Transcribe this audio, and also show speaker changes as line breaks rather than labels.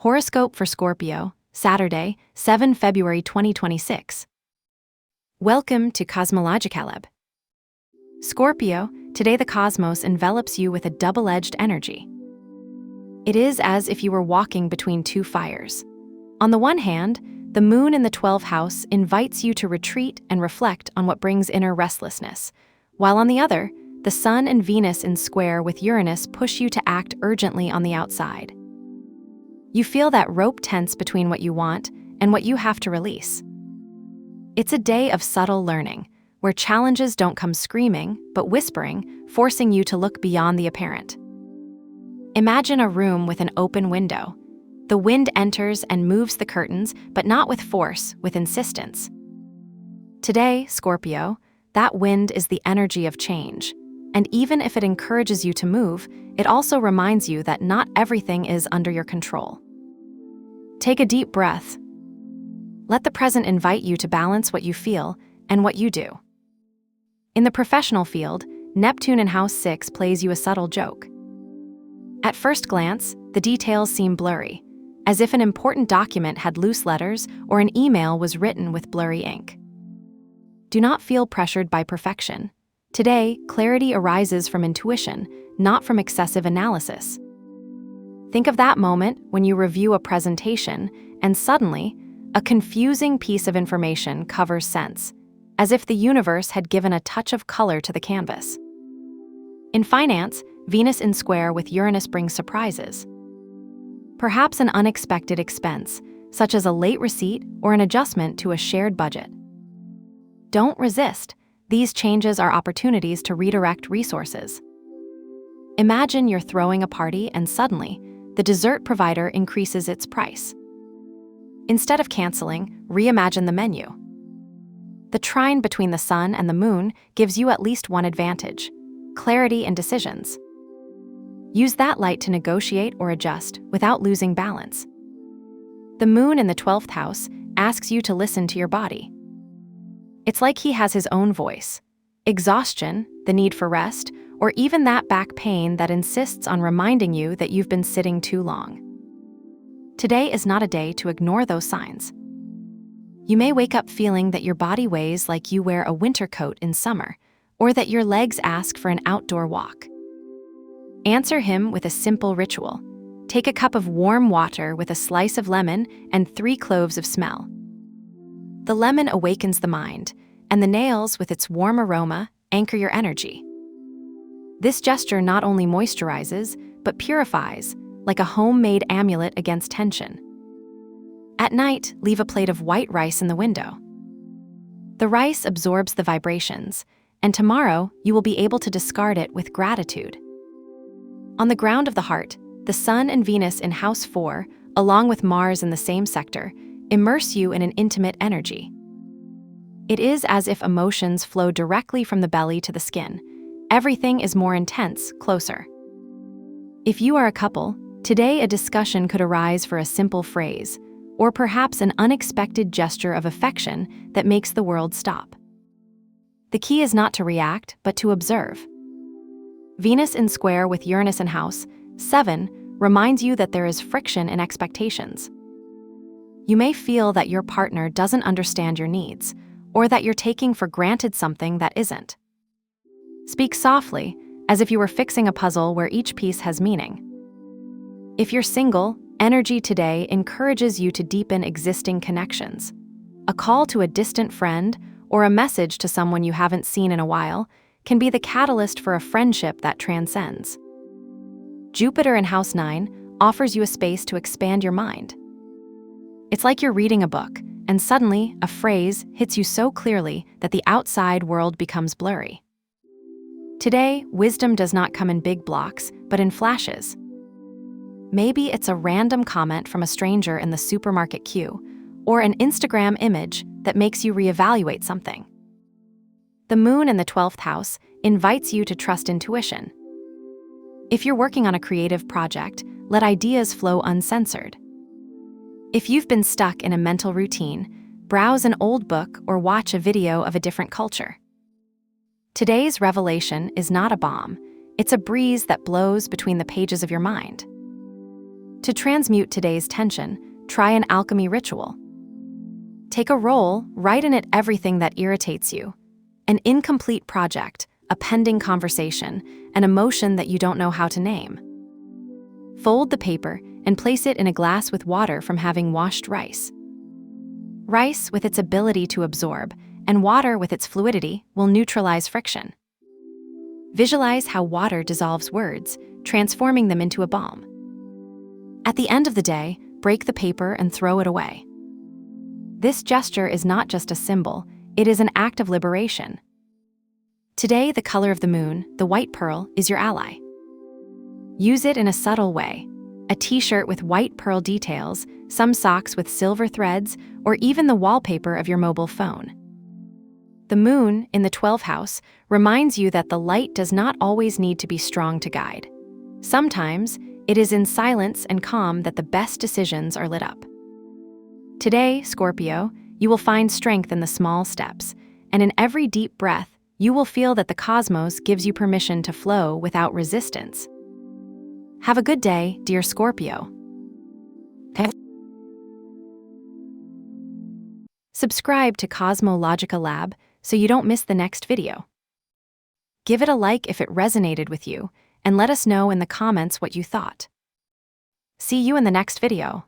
Horoscope for Scorpio, Saturday, 7 February 2026. Welcome to Cosmologicaleb. Scorpio, today the cosmos envelops you with a double-edged energy. It is as if you were walking between two fires. On the one hand, the moon in the 12th house invites you to retreat and reflect on what brings inner restlessness, while on the other, the sun and Venus in square with Uranus push you to act urgently on the outside. You feel that rope tense between what you want and what you have to release. It's a day of subtle learning, where challenges don't come screaming, but whispering, forcing you to look beyond the apparent. Imagine a room with an open window. The wind enters and moves the curtains, but not with force, with insistence. Today, Scorpio, that wind is the energy of change. And even if it encourages you to move, it also reminds you that not everything is under your control. Take a deep breath. Let the present invite you to balance what you feel and what you do. In the professional field, Neptune in House 6 plays you a subtle joke. At first glance, the details seem blurry, as if an important document had loose letters or an email was written with blurry ink. Do not feel pressured by perfection. Today, clarity arises from intuition, not from excessive analysis. Think of that moment when you review a presentation and suddenly, a confusing piece of information covers sense, as if the universe had given a touch of color to the canvas. In finance, Venus in square with Uranus brings surprises. Perhaps an unexpected expense, such as a late receipt or an adjustment to a shared budget. Don't resist. These changes are opportunities to redirect resources. Imagine you're throwing a party and suddenly, the dessert provider increases its price. Instead of canceling, reimagine the menu. The trine between the sun and the moon gives you at least one advantage: clarity in decisions. Use that light to negotiate or adjust without losing balance. The moon in the 12th house asks you to listen to your body. It's like he has his own voice. Exhaustion, the need for rest, or even that back pain that insists on reminding you that you've been sitting too long. Today is not a day to ignore those signs. You may wake up feeling that your body weighs like you wear a winter coat in summer, or that your legs ask for an outdoor walk. Answer him with a simple ritual. Take a cup of warm water with a slice of lemon and 3 cloves of smell. The lemon awakens the mind, and the nails, with its warm aroma, anchor your energy. This gesture not only moisturizes, but purifies, like a homemade amulet against tension. At night, leave a plate of white rice in the window. The rice absorbs the vibrations, and tomorrow you will be able to discard it with gratitude. On the ground of the heart, the Sun and Venus in House 4, along with Mars in the same sector, immerse you in an intimate energy. It is as if emotions flow directly from the belly to the skin. Everything is more intense, closer. If you are a couple, today a discussion could arise for a simple phrase, or perhaps an unexpected gesture of affection that makes the world stop. The key is not to react, but to observe. Venus in square with Uranus in House 7 reminds you that there is friction in expectations. You may feel that your partner doesn't understand your needs, or that you're taking for granted something that isn't. Speak softly, as if you were fixing a puzzle where each piece has meaning. If you're single, energy today encourages you to deepen existing connections. A call to a distant friend or a message to someone you haven't seen in a while can be the catalyst for a friendship that transcends. Jupiter in House 9 offers you a space to expand your mind. It's like you're reading a book, and suddenly a phrase hits you so clearly that the outside world becomes blurry. Today, wisdom does not come in big blocks, but in flashes. Maybe it's a random comment from a stranger in the supermarket queue, or an Instagram image that makes you reevaluate something. The moon in the 12th house invites you to trust intuition. If you're working on a creative project, let ideas flow uncensored. If you've been stuck in a mental routine, browse an old book or watch a video of a different culture. Today's revelation is not a bomb, it's a breeze that blows between the pages of your mind. To transmute today's tension, try an alchemy ritual. Take a roll, write in it everything that irritates you. An incomplete project, a pending conversation, an emotion that you don't know how to name. Fold the paper and place it in a glass with water from having washed rice. Rice, with its ability to absorb, and water with its fluidity, will neutralize friction. Visualize how water dissolves words, transforming them into a balm. At the end of the day, break the paper and throw it away. This gesture is not just a symbol, it is an act of liberation. Today, the color of the moon, the white pearl, is your ally. Use it in a subtle way. A t-shirt with white pearl details, some socks with silver threads, or even the wallpaper of your mobile phone. The moon, in the 12th house, reminds you that the light does not always need to be strong to guide. Sometimes, it is in silence and calm that the best decisions are lit up. Today, Scorpio, you will find strength in the small steps, and in every deep breath, you will feel that the cosmos gives you permission to flow without resistance. Have a good day, dear Scorpio. Subscribe to Cosmological Lab so you don't miss the next video. Give it a like if it resonated with you, and let us know in the comments what you thought. See you in the next video.